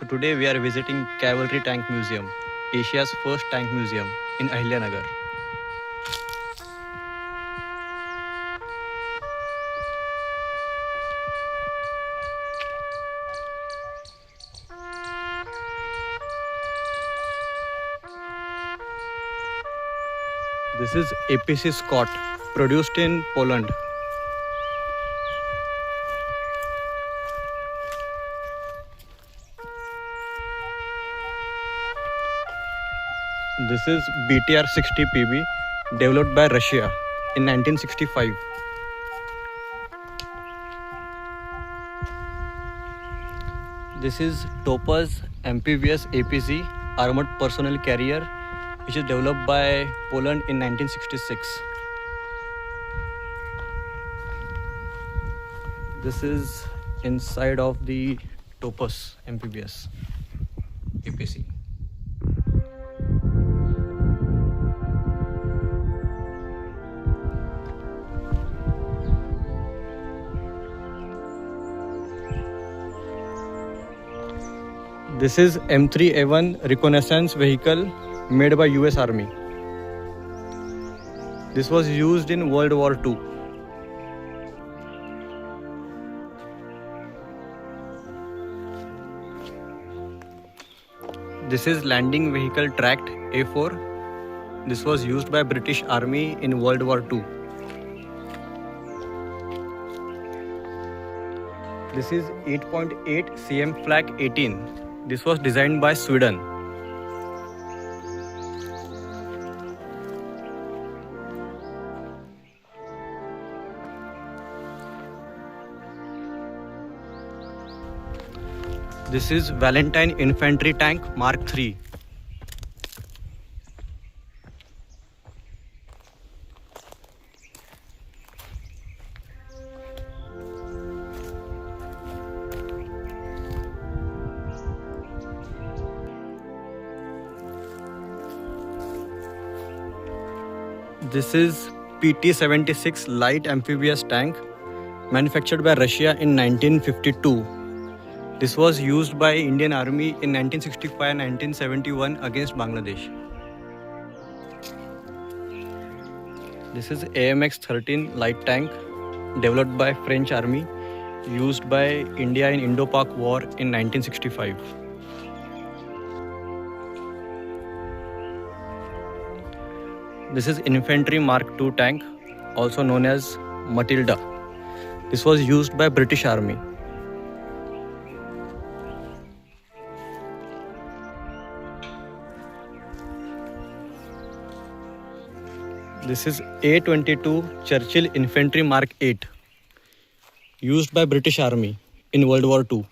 So today we are visiting Cavalry Tank Museum, Asia's first tank museum in Ahilyanagar. This is APC Scott, produced in Poland. This is BTR 60 PB, developed by Russia in 1965. This is Topaz MPVS APC armored personnel carrier, which is developed by Poland in 1966. This is inside of the Topaz MPVS APC. This is M3A1 reconnaissance vehicle made by US Army. This was used in World War II. This is landing vehicle tracked A4. This was used by British Army in World War II. This is 8.8 cm Flak 18. This was designed by Sweden. This is Valentine infantry tank Mark III. This is PT-76 light amphibious tank manufactured by Russia in 1952. This was used by Indian Army in 1965 and 1971 against Bangladesh. This is AMX-13 light tank developed by French Army, used by India in Indo-Pak War in 1965. This is Infantry Mark II tank, also known as Matilda. This was used by British Army. This is A-22 Churchill Infantry Mark 8, used by British Army in World War II.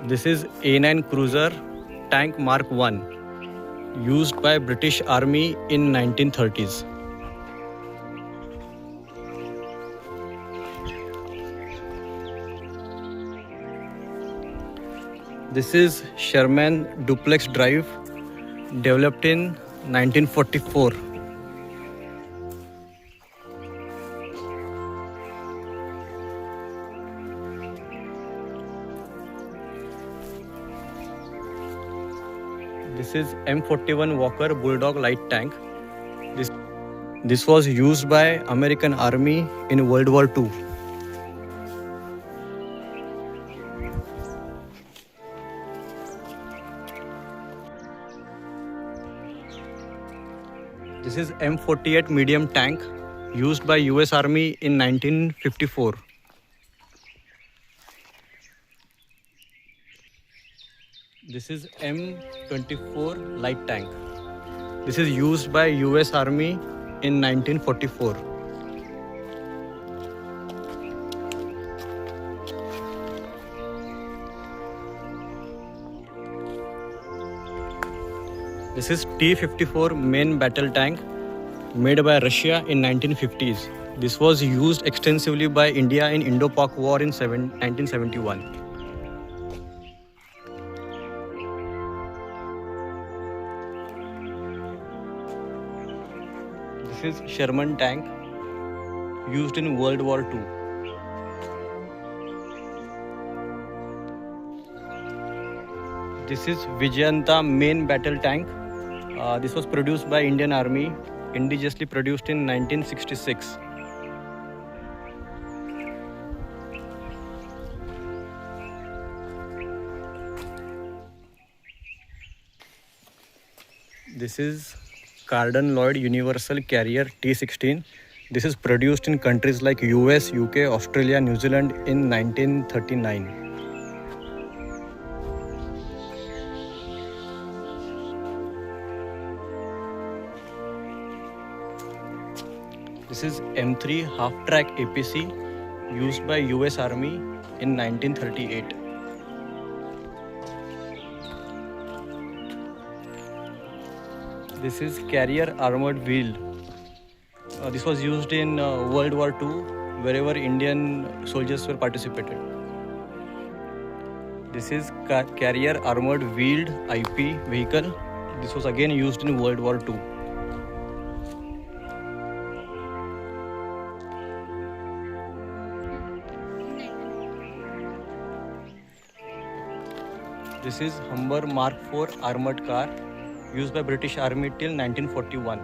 This is A9 Cruiser Tank Mark 1, used by British Army in 1930s. This is Sherman Duplex Drive, developed in 1944. This is M41 Walker Bulldog light tank. This was used by American Army in World War II. This is M48 medium tank, used by US Army in 1954. This is M24 light tank. This is used by US Army in 1944. This is T-54 main battle tank made by Russia in 1950s. This was used extensively by India in Indo-Pak War in 1971. This is Sherman tank used in World War II. This is Vijayanta main battle tank. This was produced by Indian Army, indigenously produced in 1966. This is Carden Lloyd Universal Carrier T-16. This is produced in countries like US, UK, Australia, New Zealand in 1939. This is M3 half-track APC used by US Army in 1938. This is carrier armored wheel. This was used in World War II wherever Indian soldiers were participated. This is carrier armored wheeled IP vehicle. This was again used in World War II. This is Humber Mark IV armored car used by British Army till 1941.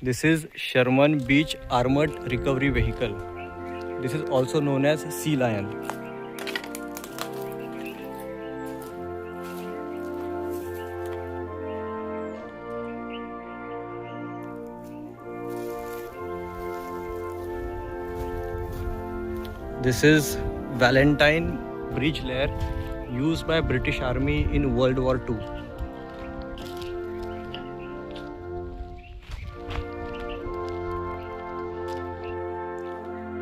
This is Sherman Beach armored recovery vehicle. This is also known as Sea Lion. This is Valentine bridge layer used by British Army in World War II.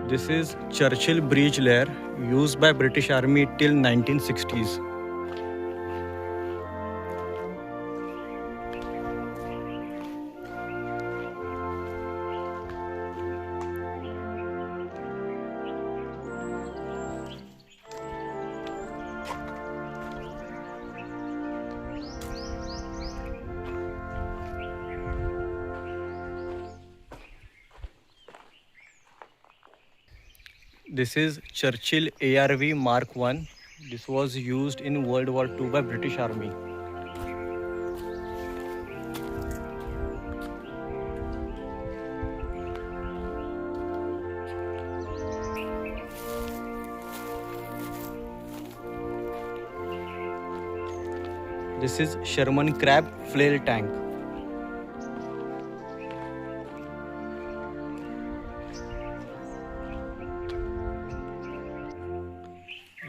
This is Churchill bridge layer used by British Army till 1960s. This is Churchill ARV Mark I. This was used in World War II by British Army. This is Sherman Crab flail tank.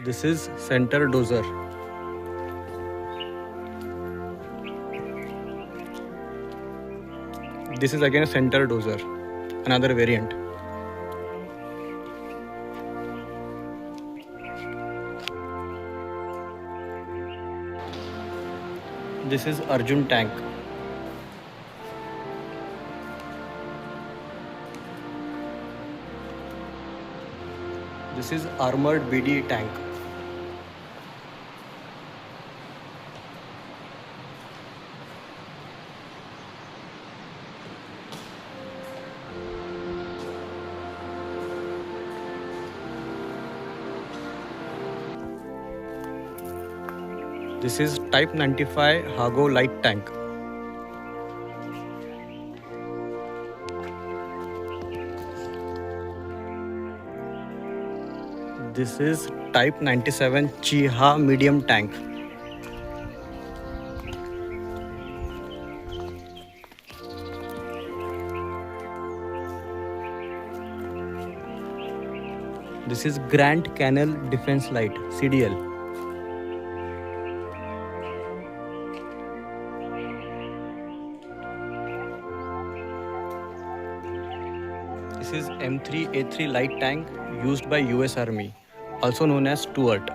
This is center dozer. This is again a center dozer, another variant. This is Arjun tank. This is armored BD tank. This is Type 95 Hago light tank. This is Type 97 Chiha medium tank. This is Grand Canal Defense Light CDL. This is M3A3 light tank used by US Army, also known as Stuart.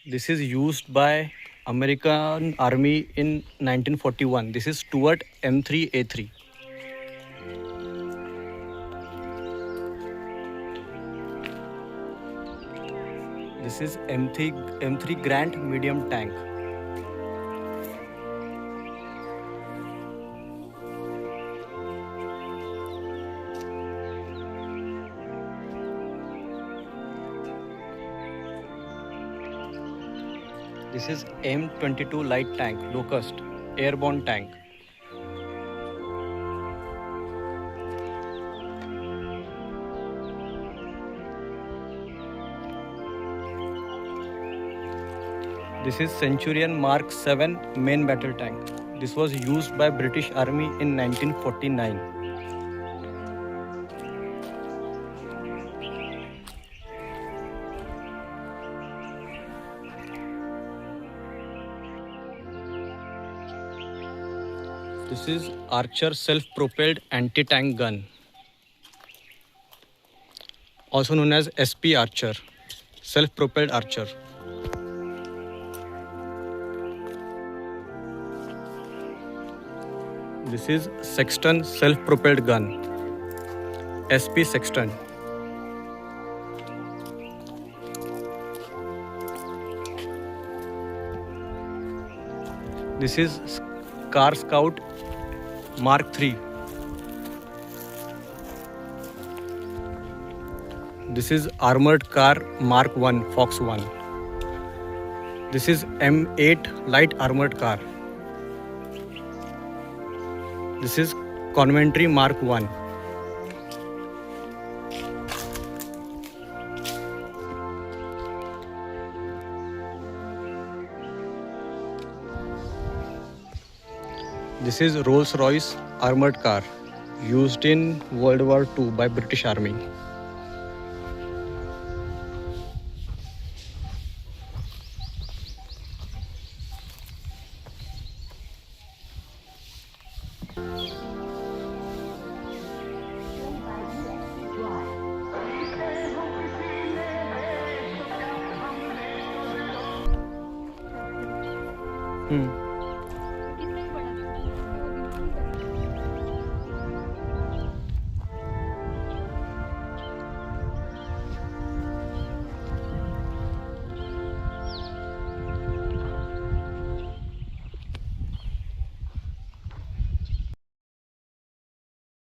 This is used by American Army in 1941. This is Stuart M3A3. This is M3 Grant medium tank. This is M22 light tank, Locust, airborne tank. This is Centurion Mark 7 main battle tank. This was used by British Army in 1949. This is Archer self-propelled anti-tank gun, also known as SP Archer, self-propelled archer. This is Sexton self-propelled gun, SP Sexton. This is Car Scout Mark 3. This is Armored Car Mark 1 Fox 1. This is M8 Light Armored Car. This is Coventry Mark 1. This is Rolls-Royce armored car used in World War II by British Army.